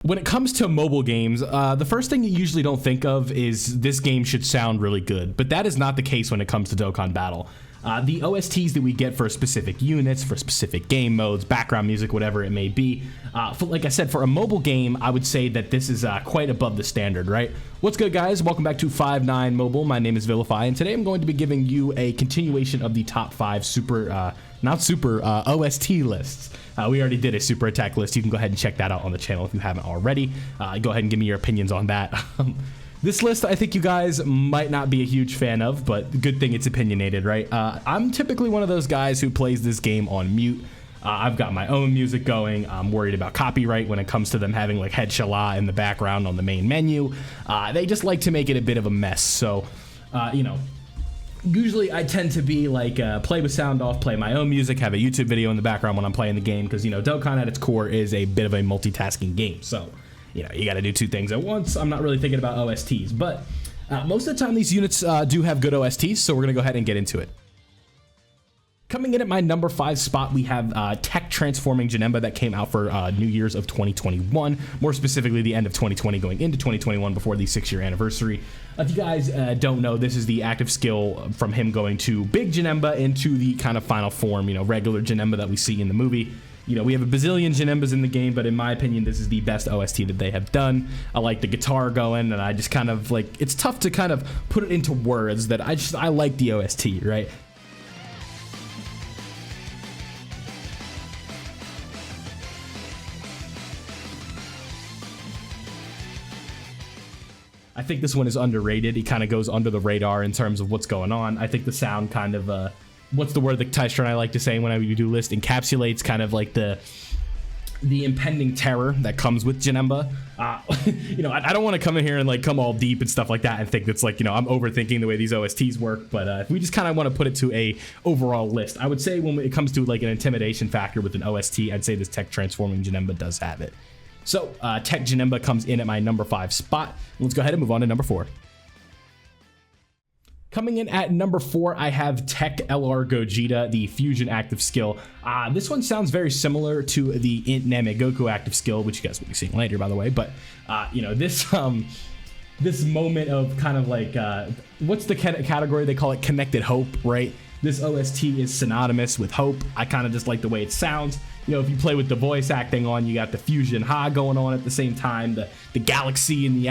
When it comes to mobile games, the first thing you usually don't think of is this game should sound really good, but that is not the case when it comes to Dokkan Battle. The OSTs that we get for specific units, for specific game modes, background music, whatever it may be, like I said, for a mobile game, I would say that this is quite above the standard, right? What's good, guys? Welcome back to 5-9 Mobile. My name is Vilify, and today I'm going to be giving you a continuation of the top 5 OST lists. We already did a super attack list. You can go ahead and check that out on the channel if you haven't already. Go ahead and give me your opinions on that. This list, I think you guys might not be a huge fan of, but good thing it's opinionated, right? I'm typically one of those guys who plays this game on mute. I've got my own music going. I'm worried about copyright when it comes to them having like Head Shala in the background on the main menu. They just like to make it a bit of a mess. So, you know, usually I tend to be like play with sound off, play my own music, have a YouTube video in the background when I'm playing the game, because, you know, Dokkan at its core is a bit of a multitasking game. So, you know, you got to do two things at once. I'm not really thinking about OSTs, but most of the time these units do have good OSTs, so we're going to go ahead and get into it. Coming in at my number 5 spot, we have Tech Transforming Janemba that came out for New Year's of 2021, more specifically the end of 2020 going into 2021 before the 6-year anniversary. If you guys don't know, this is the active skill from him going to Big Janemba into the kind of final form, you know, regular Janemba that we see in the movie. You know, we have a bazillion Janembas in the game, but in my opinion, this is the best OST that they have done. I like the guitar going, and I just kind of like, it's tough to kind of put it into words that I like the OST, right? I think this one is underrated. He kind of goes under the radar in terms of what's going on. I think the sound kind of, what's the word that Tyshawn I like to say whenever you do list, encapsulates kind of like the impending terror that comes with Janemba. You know, I don't want to come in here and like come all deep and stuff like that and think that's like, you know, I'm overthinking the way these OSTs work, but if we just kind of want to put it to a overall list, I would say when it comes to like an intimidation factor with an OST, I'd say this Tech Transforming Janemba does have it. So, Tech Janemba comes in at my number 5 spot. Let's go ahead and move on to number 4. Coming in at number 4, I have Tech LR Gogeta, the Fusion active skill. This one sounds very similar to the Namek Goku active skill, which you guys will be seeing later, by the way. But, you know, this moment of kind of like, what's the category? They call it connected hope, right? This OST is synonymous with hope. I kind of just like the way it sounds. You know, if you play with the voice acting on, you got the Fusion Ha going on at the same time, the galaxy and the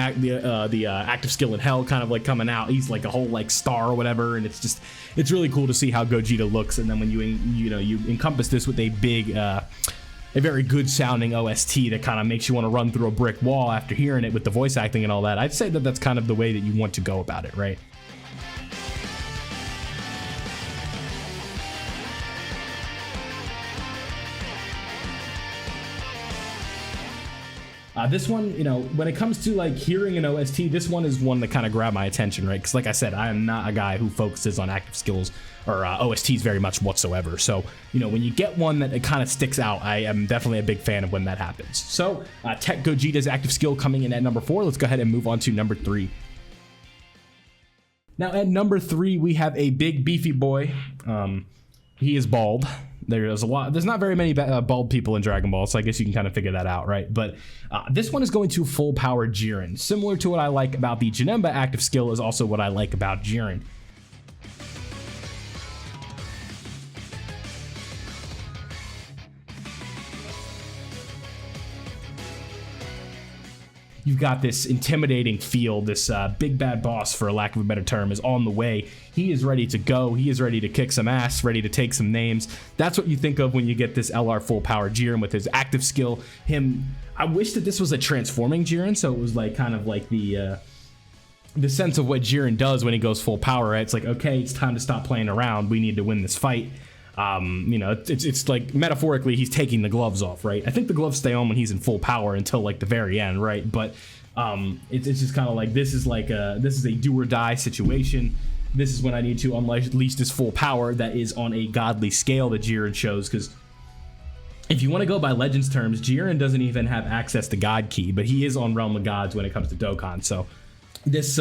active skill in hell kind of like coming out. He's like a whole like star or whatever, and it's really cool to see how Gogeta looks. And then when you encompass this with a big, a very good sounding OST that kind of makes you want to run through a brick wall after hearing it with the voice acting and all that, I'd say that that's kind of the way that you want to go about it, right? This one, you know, when it comes to like hearing an OST, this one is one that kind of grabbed my attention, right? Because like I said, I am not a guy who focuses on active skills or OSTs very much whatsoever. So, you know, when you get one that it kind of sticks out, I am definitely a big fan of when that happens. So, Tech Gogeta's active skill coming in at number 4. Let's go ahead and move on to number 3. Now at number 3, we have a big beefy boy. He is bald. There's not very many bald people in Dragon Ball, so I guess you can kind of figure that out, right? But this one is going to full power Jiren. Similar to what I like about the Janemba active skill is also what I like about Jiren. You've got this intimidating feel, this big bad boss, for a lack of a better term, is on the way. He is ready to go. He is ready to kick some ass, ready to take some names. That's what you think of when you get this LR full power Jiren with his active skill. I wish that this was a transforming Jiren, so it was like kind of like the sense of what Jiren does when he goes full power, right? It's like, okay, it's time to stop playing around. We need to win this fight. You know, it's like metaphorically he's taking the gloves off, right? I think the gloves stay on when he's in full power until like the very end, right? But it's just kind of like this is a do or die situation. This is when I need to unleash this full power that is on a godly scale that Jiren shows, because if you want to go by Legends terms, Jiren doesn't even have access to God Key, but he is on Realm of Gods when it comes to Dokkan. So this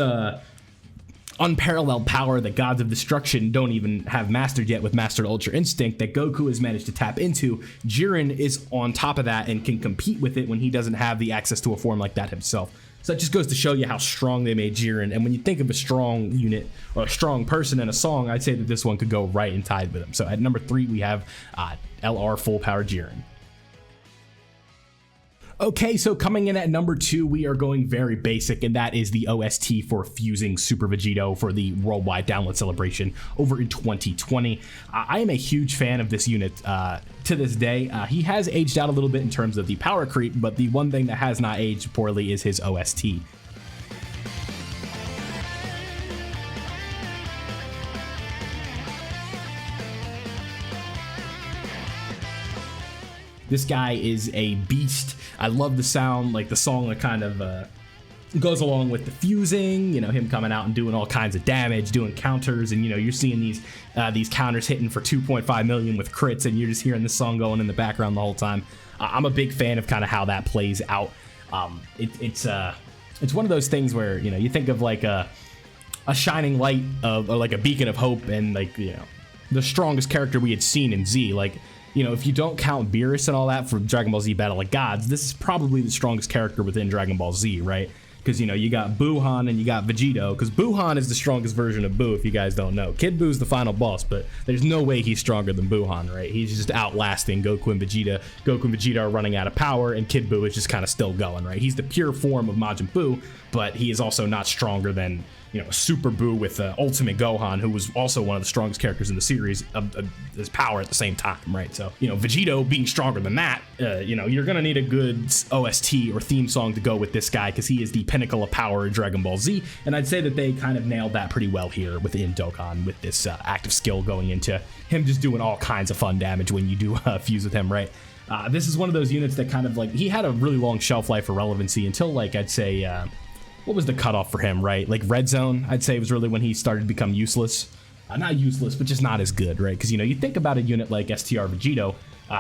unparalleled power that gods of destruction don't even have mastered yet with Mastered Ultra Instinct that Goku has managed to tap into. Jiren is on top of that and can compete with it when he doesn't have the access to a form like that himself. So that just goes to show you how strong they made Jiren. And when you think of a strong unit or a strong person in a song, I'd say that this one could go right in tied with him. So at number 3, we have LR Full Power Jiren. Okay, so coming in at number 2, we are going very basic, and that is the OST for fusing Super Vegito for the worldwide download celebration over in 2020. I am a huge fan of this unit to this day. He has aged out a little bit in terms of the power creep, but the one thing that has not aged poorly is his OST. This guy is a beast. I love the sound, like the song that kind of goes along with the fusing, you know, him coming out and doing all kinds of damage, doing counters, and you know, you're seeing these counters hitting for 2.5 million with crits, and you're just hearing this song going in the background the whole time. I'm a big fan of kind of how that plays out. It's one of those things where, you know, you think of like a shining light of, or like a beacon of hope, and like, you know, the strongest character we had seen in Z, like, you know, if you don't count Beerus and all that for Dragon Ball Z Battle of Gods, this is probably the strongest character within Dragon Ball Z, right? Because, you know, you got Buuhan and you got Vegito, because Buuhan is the strongest version of Buu, if you guys don't know. Kid Buu's the final boss, but there's no way he's stronger than Buuhan, right? He's just outlasting Goku and Vegeta. Goku and Vegeta are running out of power, and Kid Buu is just kind of still going, right? He's the pure form of Majin Buu, but he is also not stronger than, you know, Super Buu with Ultimate Gohan, who was also one of the strongest characters in the series of his power at the same time, right? So, you know, Vegito being stronger than that, you know, you're gonna need a good OST or theme song to go with this guy, because he is the pinnacle of power in Dragon Ball Z, and I'd say that they kind of nailed that pretty well here within Dokkan with this active skill going into him just doing all kinds of fun damage when you do fuse with him, right? This is one of those units that kind of like, he had a really long shelf life or relevancy until, like, I'd say, what was the cutoff for him, right? Like Red Zone, I'd say, was really when he started to become useless. Not useless, but just not as good, right? Because, you know, you think about a unit like STR Vegito,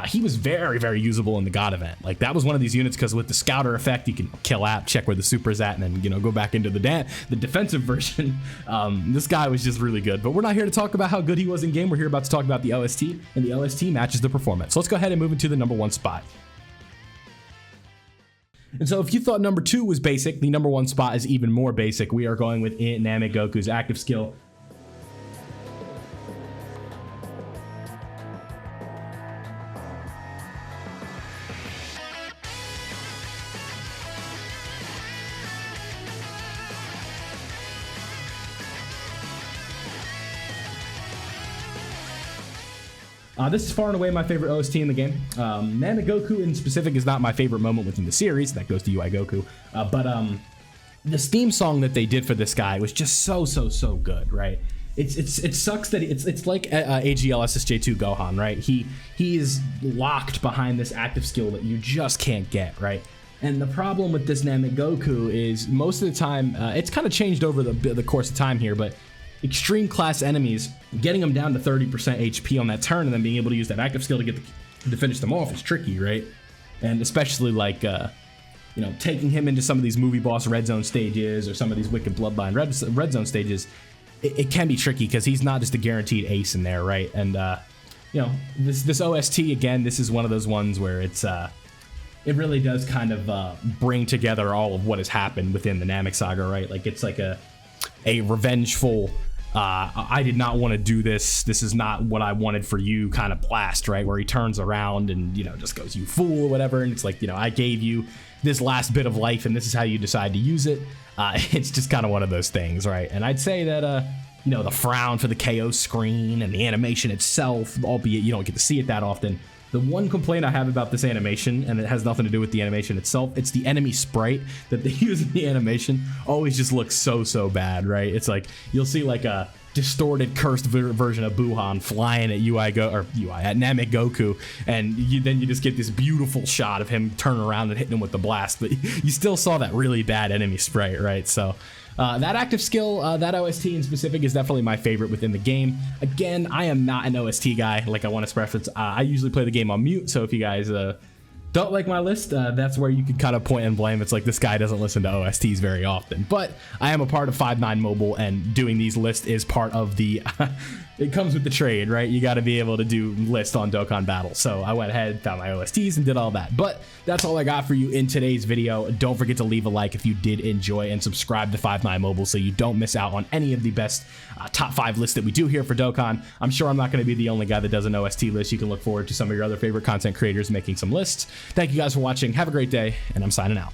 he was very, very usable in the God event. Like, that was one of these units, because with the Scouter effect, you can kill app, check where the super's at, and then, you know, go back into the defensive version. This guy was just really good. But we're not here to talk about how good he was in game. We're here about to talk about the OST, and the OST matches the performance. So let's go ahead and move into the number 1 spot. And so if you thought number 2 was basic, the number 1 spot is even more basic. We are going with Namek Goku's active skill. This is far and away my favorite OST in the game. Namek Goku in specific is not my favorite moment within the series. That goes to UI Goku. But this theme song that they did for this guy was just so good, right? It sucks that it's like AGL SSJ2 Gohan, right? He is locked behind this active skill that you just can't get, right? And the problem with this Namek Goku is most of the time, it's kind of changed over the course of time here, but extreme class enemies, getting them down to 30% HP on that turn and then being able to use that active skill to finish them off is tricky, right? And especially like, you know, taking him into some of these movie boss red zone stages or some of these wicked bloodline red zone stages, it can be tricky because he's not just a guaranteed ace in there, right? And you know, this OST, again, this is one of those ones where it's it really does kind of bring together all of what has happened within the Namek saga, right? Like, it's like a revengeful, I did not want to do this, this is not what I wanted for you kind of blast, right? Where he turns around and, you know, just goes, you fool, or whatever, and it's like, you know, I gave you this last bit of life and this is how you decide to use it. It's just kind of one of those things, right? And I'd say that, you know, the frown for the KO screen and the animation itself, albeit you don't get to see it that often. The one complaint I have about this animation, and it has nothing to do with the animation itself, it's the enemy sprite that they use in the animation always just looks so bad, right? It's like, you'll see like a distorted, cursed version of Buuhan flying at at Namek Goku, and then you just get this beautiful shot of him turning around and hitting him with the blast, but you still saw that really bad enemy sprite, right? So that active skill, that OST in specific, is definitely my favorite within the game. Again, I am not an OST guy, like I want to preference. I usually play the game on mute, so if you guys don't like my list, that's where you can kind of point and blame. It's like, this guy doesn't listen to OSTs very often, but I am a part of 5-9 Mobile, and doing these lists is part of the it comes with the trade, right? You got to be able to do lists on Dokkan Battle. So I went ahead, found my OSTs, and did all that. But that's all I got for you in today's video. Don't forget to leave a like if you did enjoy, and subscribe to 5-9 Mobile so you don't miss out on any of the best top 5 lists that we do here for Dokkan. I'm sure I'm not going to be the only guy that does an OST list. You can look forward to some of your other favorite content creators making some lists. Thank you guys for watching. Have a great day, and I'm signing out.